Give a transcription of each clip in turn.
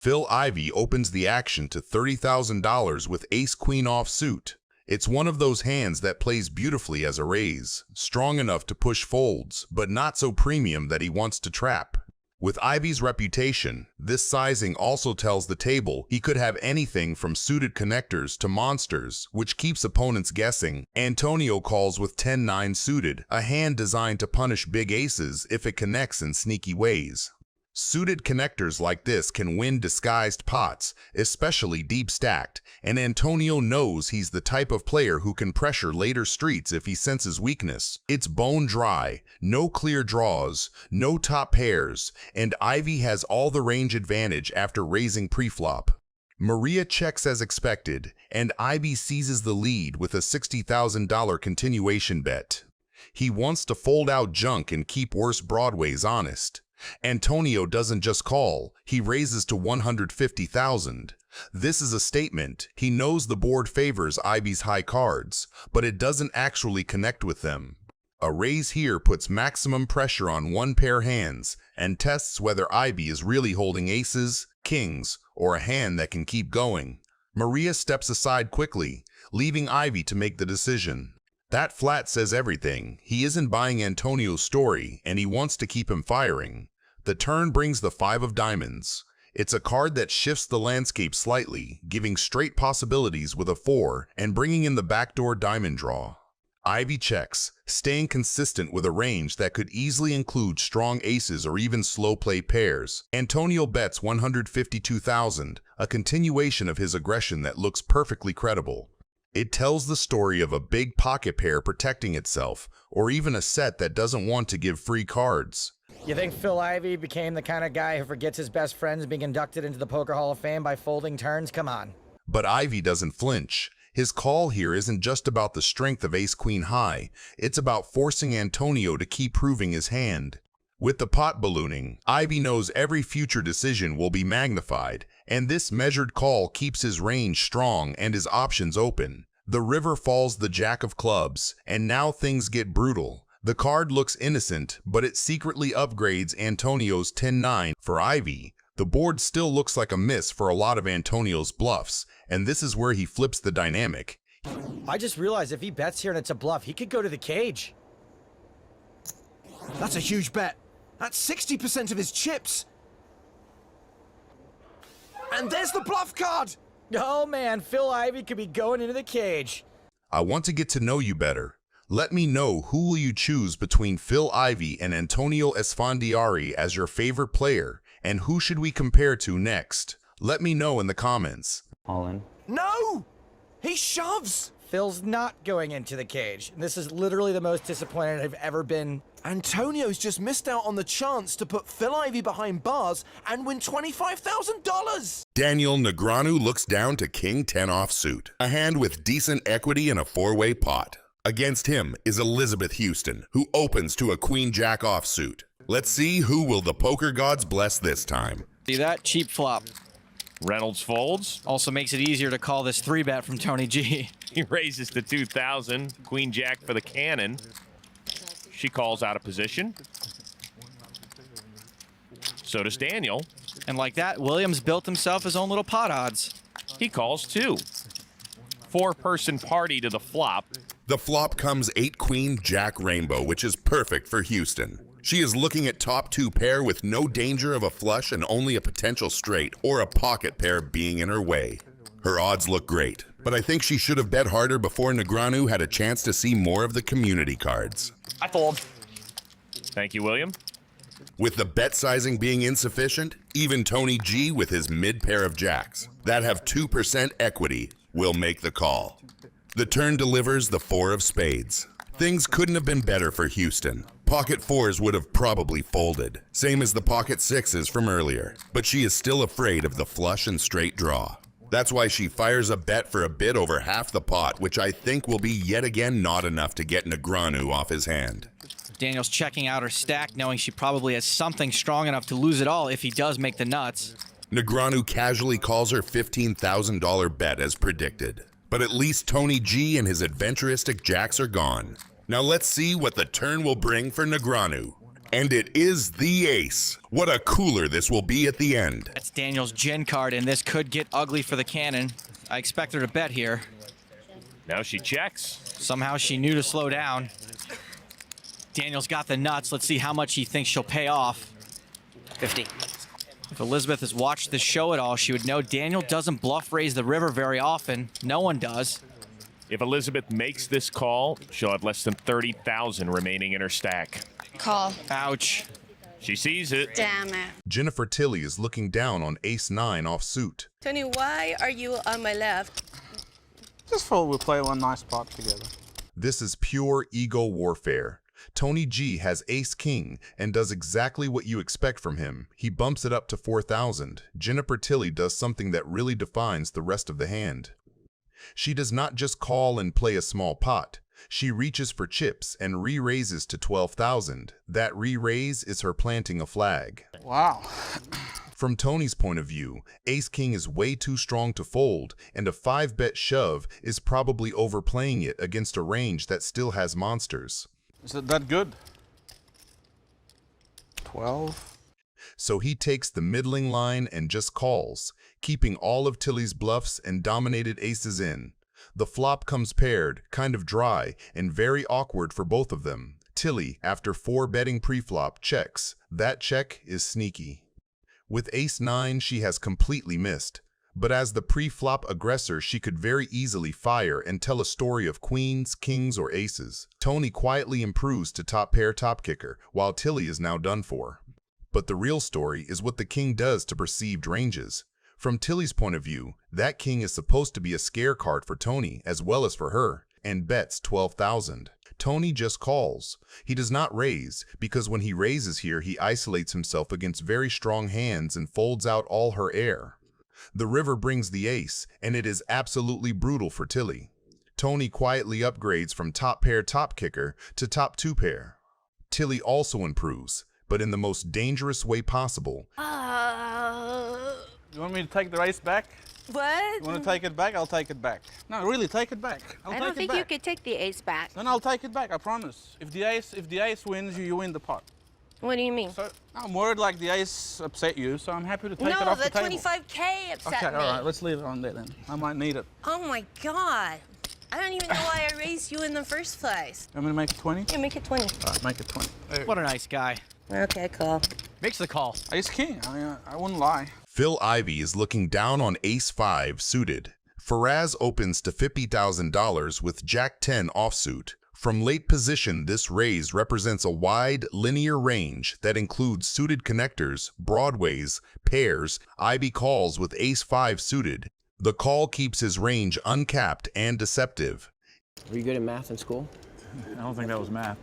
Phil Ivey opens the action to $30,000 with ace-queen offsuit. It's one of those hands that plays beautifully as a raise, strong enough to push folds, but not so premium that he wants to trap. With Ivey's reputation, this sizing also tells the table he could have anything from suited connectors to monsters, which keeps opponents guessing. Antonio calls with 10-9 suited, a hand designed to punish big aces if it connects in sneaky ways. Suited connectors like this can win disguised pots, especially deep stacked, and Antonio knows he's the type of player who can pressure later streets if he senses weakness. It's bone dry, no clear draws, no top pairs, and Ivey has all the range advantage after raising preflop. Maria checks as expected, and Ivey seizes the lead with a $60,000 continuation bet. He wants to fold out junk and keep worse broadways honest. Antonio doesn't just call, he raises to $150,000. This is a statement. He knows the board favors Ivey's high cards, but it doesn't actually connect with them. A raise here puts maximum pressure on one-pair hands and tests whether Ivey is really holding aces, kings, or a hand that can keep going. Maria steps aside quickly, leaving Ivey to make the decision. That flat says everything. He isn't buying Antonio's story, and he wants to keep him firing. The turn brings the 5 of diamonds. It's a card that shifts the landscape slightly, giving straight possibilities with a 4 and bringing in the backdoor diamond draw. Ivey checks, staying consistent with a range that could easily include strong aces or even slow play pairs. Antonio bets $152,000, a continuation of his aggression that looks perfectly credible. It tells the story of a big pocket pair protecting itself, or even a set that doesn't want to give free cards. You think Phil Ivey became the kind of guy who forgets his best friends being inducted into the Poker Hall of Fame by folding turns? Come on. But Ivey doesn't flinch. His call here isn't just about the strength of ace-queen high, it's about forcing Antonio to keep proving his hand. With the pot ballooning, Ivey knows every future decision will be magnified, and this measured call keeps his range strong and his options open. The river falls the jack of clubs, and now things get brutal. The card looks innocent, but it secretly upgrades Antonio's 10-9 for Ivey. The board still looks like a miss for a lot of Antonio's bluffs, and this is where he flips the dynamic. I just realized if he bets here and it's a bluff, he could go to the cage. That's a huge bet. That's 60% of his chips. And there's the bluff card! Oh man, Phil Ivey could be going into the cage. I want to get to know you better. Let me know who will you choose between Phil Ivey and Antonio Esfandiari as your favorite player, and who should we compare to next? Let me know in the comments. All in. No! He shoves! Phil's not going into the cage. This is literally the most disappointed I've ever been. Antonio's just missed out on the chance to put Phil Ivey behind bars and win $25,000! Daniel Negreanu looks down to King 10 offsuit, a hand with decent equity in a 4-way pot. Against him is Elizabeth Houston, who opens to a Queen Jack offsuit. Let's see who will the poker gods bless this time. See that? Cheap flop. Reynolds folds. Also makes it easier to call this 3-bet from Tony G. He raises to 2,000. Queen Jack for the cannon. She calls out of position. So does Daniel. And like that, Williams built himself his own little pot odds. He calls 2. 4-person party to the flop. The flop comes 8 Queen Jack Rainbow, which is perfect for Houston. She is looking at top 2 pair with no danger of a flush and only a potential straight or a pocket pair being in her way. Her odds look great, but I think she should have bet harder before Negreanu had a chance to see more of the community cards. I fold. Thank you, William. With the bet sizing being insufficient, even Tony G with his mid pair of jacks that have 2% equity will make the call. The turn delivers the 4 of spades. Things couldn't have been better for Houston. Pocket 4s would have probably folded, same as the pocket 6s from earlier, but she is still afraid of the flush and straight draw. That's why she fires a bet for a bit over half the pot, which I think will be yet again not enough to get Negreanu off his hand. Daniel's checking out her stack, knowing she probably has something strong enough to lose it all if he does make the nuts. Negreanu casually calls her $15,000 bet as predicted. But at least Tony G and his adventuristic jacks are gone. Now let's see what the turn will bring for Negreanu. And it is the ace. What a cooler this will be at the end. That's Daniel's gin card, and this could get ugly for the cannon. I expect her to bet here. Now she checks. Somehow she knew to slow down. Daniel's got the nuts. Let's see how much he thinks she'll pay off. 50. If Elizabeth has watched this show at all, she would know Daniel doesn't bluff raise the river very often. No one does. If Elizabeth makes this call, she'll have less than 30,000 remaining in her stack. Call. Ouch. She sees it. Damn it. Jennifer Tilly is looking down on ace-9 offsuit. Tony, why are you on my left? Just thought we'd play one nice spot together. This is pure ego warfare. Tony G has ace-king and does exactly what you expect from him. He bumps it up to 4,000. Jennifer Tilly does something that really defines the rest of the hand. She does not just call and play a small pot. She reaches for chips and re-raises to 12,000. That re-raise is her planting a flag. Wow. From Tony's point of view, ace-king is way too strong to fold, and a 5-bet shove is probably overplaying it against a range that still has monsters. Is it that good? 12. So he takes the middling line and just calls, keeping all of Tilly's bluffs and dominated aces in. The flop comes paired, kind of dry, and very awkward for both of them. Tilly, after 4 betting pre-flop, checks. That check is sneaky. With ace-9, she has completely missed. But as the pre-flop aggressor, she could very easily fire and tell a story of queens, kings, or aces. Tony quietly improves to top pair top kicker, while Tilly is now done for. But the real story is what the king does to perceived ranges. From Tilly's point of view, that king is supposed to be a scare card for Tony as well as for her, and bets 12,000. Tony just calls. He does not raise, because when he raises here, he isolates himself against very strong hands and folds out all her air. The river brings the ace, and it is absolutely brutal for Tilly. Tony quietly upgrades from top pair top kicker to top 2 pair. Tilly also improves, but in the most dangerous way possible. You want me to take the ace back? What? You want to take it back? I'll take it back. No, really, take it back. I don't think you could take the ace back. Then I'll take it back, I promise. If the ace wins, you win the pot. What do you mean? So I'm worried like the ace upset you, so I'm happy to take it No, off the the table. 25K upset Okay, me. all right, let's leave it on there then. I might need it. Oh my God. I don't even know why I raised you in the first place. You want me to make it 20? Yeah, make it 20. All right, make it 20. What a nice guy. Okay, cool. Makes the call. Ace king, I wouldn't lie. Phil Ivey is looking down on ace-5 suited. Faraz opens to $50,000 with jack-10 offsuit. From late position, this raise represents a wide, linear range that includes suited connectors, broadways, pairs. Ivey calls with ace-5 suited. The call keeps his range uncapped and deceptive. Were you good at math in school? I don't think that was math.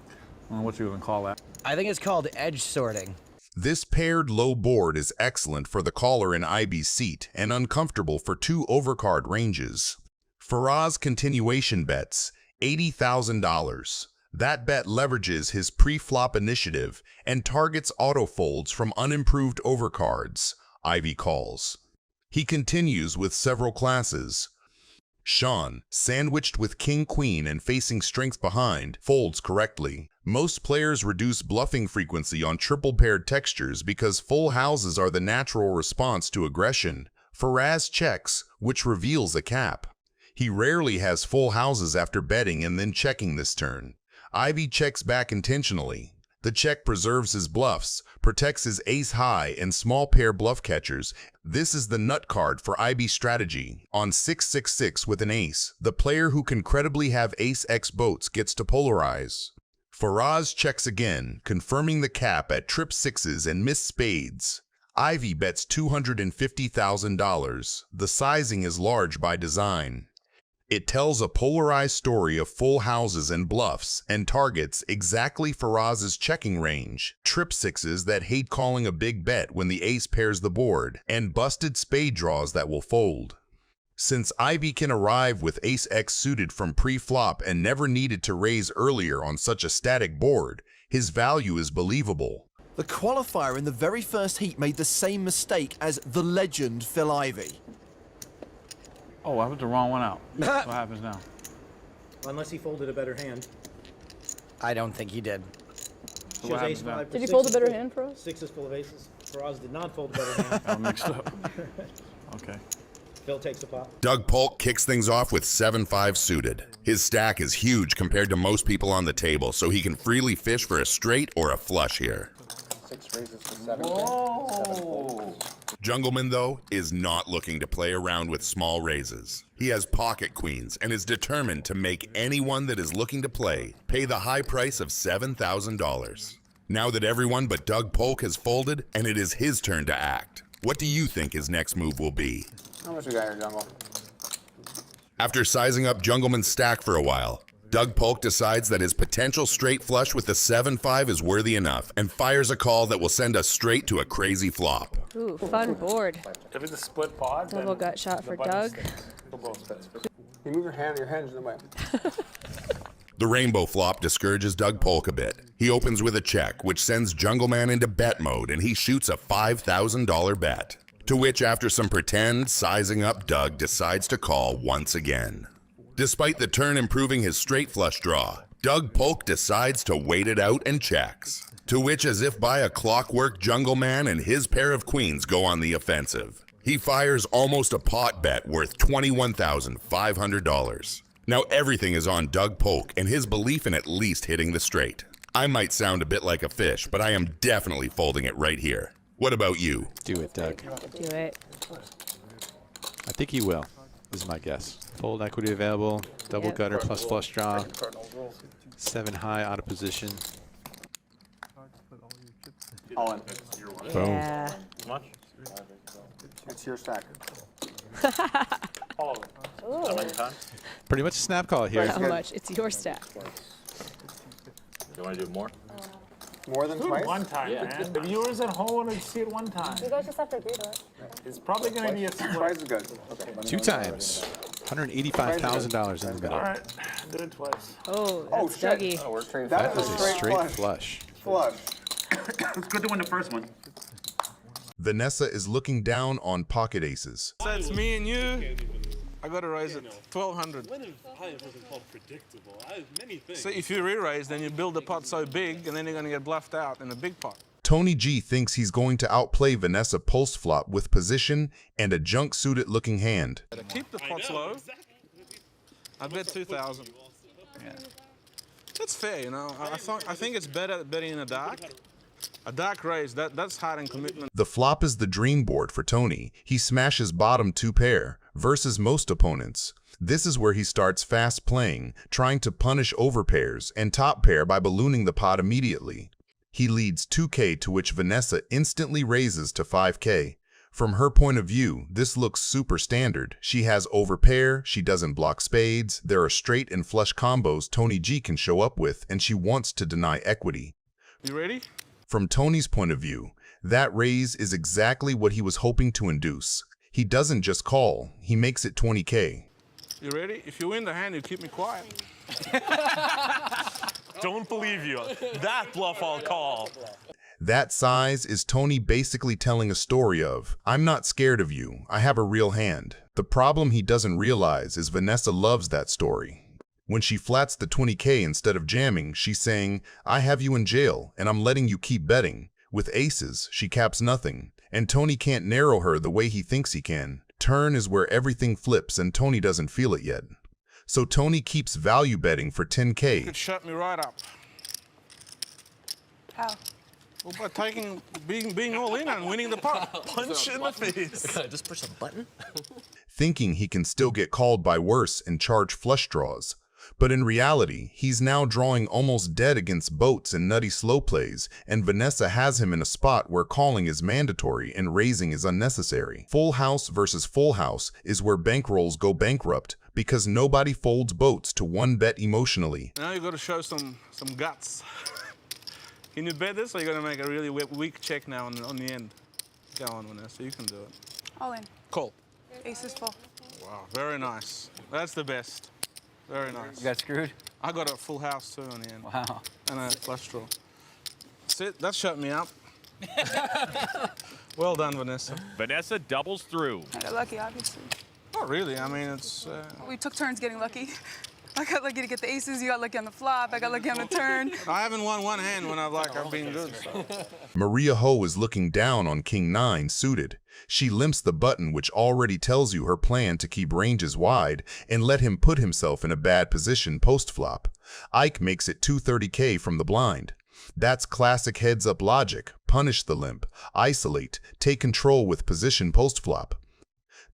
I don't know what you even call that. I think it's called edge sorting. This paired low board is excellent for the caller in Ivey's seat and uncomfortable for 2 overcard ranges. Faraz continuation bets $80,000. That bet leverages his pre-flop initiative and targets autofolds from unimproved overcards. Ivey calls. He continues with several classes. Sean, sandwiched with king-queen and facing strength behind, folds correctly. Most players reduce bluffing frequency on triple-paired textures because full houses are the natural response to aggression. Faraz checks, which reveals a cap. He rarely has full houses after betting and then checking this turn. Ivey checks back intentionally. The check preserves his bluffs, protects his ace-high and small pair bluff catchers. This is the nut card for Ivey's strategy. On 6-6-6 with an ace, the player who can credibly have ace-x boats gets to polarize. Faraz checks again, confirming the cap at trip sixes and missed spades. Ivey bets $250,000. The sizing is large by design. It tells a polarized story of full houses and bluffs and targets exactly Faraz's checking range, trip sixes that hate calling a big bet when the ace pairs the board, and busted spade draws that will fold. Since Ivey can arrive with ace-x suited from pre-flop and never needed to raise earlier on such a static board, his value is believable. The qualifier in the very first heat made the same mistake as the legend Phil Ivey. Oh, I put the wrong one out. What happens now? Unless he folded a better hand. I don't think he did. So what happens now? Did you fold a better hand for us? 6 is full of aces. Faraz did not fold a better hand. I'm mixed up. Okay. Phil takes the pot. Doug Polk kicks things off with 7-5 suited. His stack is huge compared to most people on the table, so he can freely fish for a straight or a flush here. 6 raises to 7. Whoa! Jungleman, though, is not looking to play around with small raises. He has pocket queens and is determined to make anyone that is looking to play pay the high price of $7,000. Now that everyone but Doug Polk has folded and it is his turn to act, what do you think his next move will be? How much we got here, Jungle? After sizing up Jungleman's stack for a while, Doug Polk decides that his potential straight flush with the 7-5 is worthy enough and fires a call that will send us straight to a crazy flop. Ooh, fun board. If it's a split pot, Double gut shot for Doug. You move your hand's in the way. The rainbow flop discourages Doug Polk a bit. He opens with a check, which sends Jungleman into bet mode, and he shoots a $5,000 bet. To which, after some pretend sizing up, Doug decides to call once again. Despite the turn improving his straight flush draw, Doug Polk decides to wait it out and checks. To which, as if by a clockwork, Jungleman and his pair of queens go on the offensive. He fires almost a pot bet worth $21,500. Now everything is on Doug Polk and his belief in at least hitting the straight. I might sound a bit like a fish, but I am definitely folding it right here. What about you? Do it, Doug. Do it. I think he will. This is my guess. Fold equity available. Double gutter plus flush draw. 7 high out of position. All in. Boom. Yeah. It's your stack. Pretty much a snap call here. How much? It's your stack. You want to do more? More than twice? One time, man. The viewers at home want to see it one time. You guys just have to agree to it. It's probably going to be a split. Twice is good. 2 times. $185,000 in the middle. All right, do it twice. Oh, Oh, that's shit. Dougie. Oh, we're straight That flush. is a straight flush. Flush. It's good to win the first one. Vanessa is looking down on pocket aces. So it's me and you. I got to raise it 1,200. So if you re-raise, then you build the pot so big, and then you're going to get bluffed out in a big pot. Tony G thinks he's going to outplay Vanessa post-flop with position and a junk-suited looking hand. Keep the pots low. I bet 2,000. Yeah. That's fair, you know. I think it's better betting in a dark. A dark raise, that's hard and commitment. The flop is the dream board for Tony. He smashes bottom 2 pair versus most opponents. This is where he starts fast playing, trying to punish overpairs and top pair by ballooning the pot immediately. He leads 2K, to which Vanessa instantly raises to 5K. From her point of view, this looks super standard. She has overpair, she doesn't block spades, there are straight and flush combos Tony G can show up with, and she wants to deny equity. You ready? From Tony's point of view, that raise is exactly what he was hoping to induce. He doesn't just call, he makes it 20K. You ready? If you win the hand, you keep me quiet. Don't believe you. That bluff I'll call. That size is Tony basically telling a story of, I'm not scared of you, I have a real hand. The problem he doesn't realize is Vanessa loves that story. When she flats the 20K instead of jamming, she's saying, I have you in jail and I'm letting you keep betting. With aces, she caps nothing, and Tony can't narrow her the way he thinks he can. Turn is where everything flips and Tony doesn't feel it yet. So Tony keeps value betting for 10K. You could shut me right up. How? Well, by being all in and winning the pot. Punch in the face. Just push a button? Thinking he can still get called by worse and charge flush draws. But in reality, he's now drawing almost dead against boats and nutty slow plays, and Vanessa has him in a spot where calling is mandatory and raising is unnecessary. Full house versus full house is where bankrolls go bankrupt because nobody folds boats to one bet emotionally. Now you got to show some guts. Can you bet this, or are you going to make a really weak check now on the end? Go on, Vanessa, you can do it. All in. Call. Ace is full. Wow, very nice. That's the best. Very nice. You got screwed? I got a full house too on the end. Wow. And a flush draw. That's it. That shut me up. Well done, Vanessa. Vanessa doubles through. I got lucky, obviously. Not really. I mean, it's... We took turns getting lucky. I got lucky to get the aces, you got lucky on the flop, I got lucky on the turn. I haven't won one hand when I've been good. So. Maria Ho is looking down on King 9 suited. She limps the button, which already tells you her plan to keep ranges wide and let him put himself in a bad position post-flop. Ike makes it 230K from the blind. That's classic heads-up logic. Punish the limp, isolate, take control with position post-flop.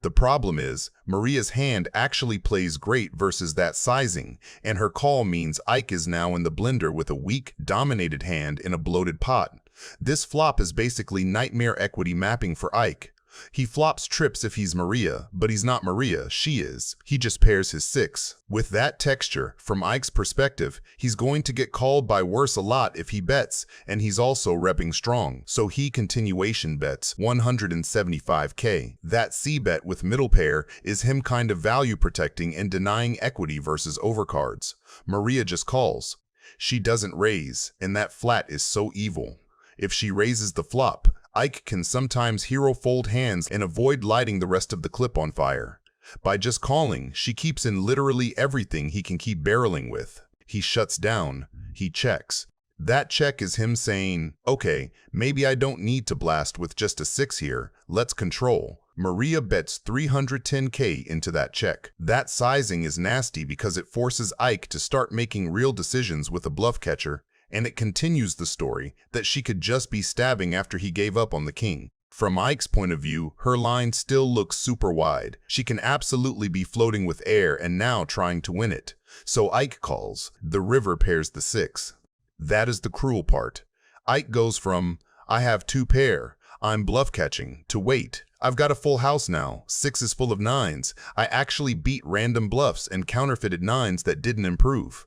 The problem is, Maria's hand actually plays great versus that sizing, and her call means Ike is now in the blender with a weak, dominated hand in a bloated pot. This flop is basically nightmare equity mapping for Ike. He flops trips if he's Maria, but he's not Maria, she is. He just pairs his 6. With that texture, from Ike's perspective, he's going to get called by worse a lot if he bets, and he's also repping strong, so he continuation bets 175K. That C-bet with middle pair is him kind of value protecting and denying equity versus overcards. Maria just calls. She doesn't raise, and that flat is so evil. If she raises the flop, Ike can sometimes hero fold hands and avoid lighting the rest of the clip on fire. By just calling, she keeps in literally everything he can keep barreling with. He shuts down. He checks. That check is him saying, okay, maybe I don't need to blast with just a 6 here. Let's control. Maria bets 310K into that check. That sizing is nasty because it forces Ike to start making real decisions with a bluff catcher, and it continues the story that she could just be stabbing after he gave up on the king. From Ike's point of view, her line still looks super wide. She can absolutely be floating with air and now trying to win it. So Ike calls. The river pairs the 6. That is the cruel part. Ike goes from, I have 2 pair, I'm bluff catching, to wait, I've got a full house now, 6 is full of 9s. I actually beat random bluffs and counterfeited 9s that didn't improve.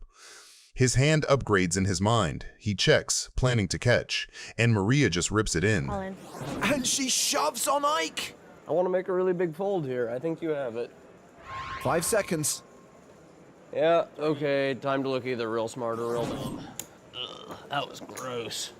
His hand upgrades in his mind. He checks, planning to catch, and Maria just rips it in. And she shoves on Ike. I want to make a really big fold here. I think you have it. 5 seconds. Yeah, okay. Time to look either real smart or real dumb. Ugh, that was gross.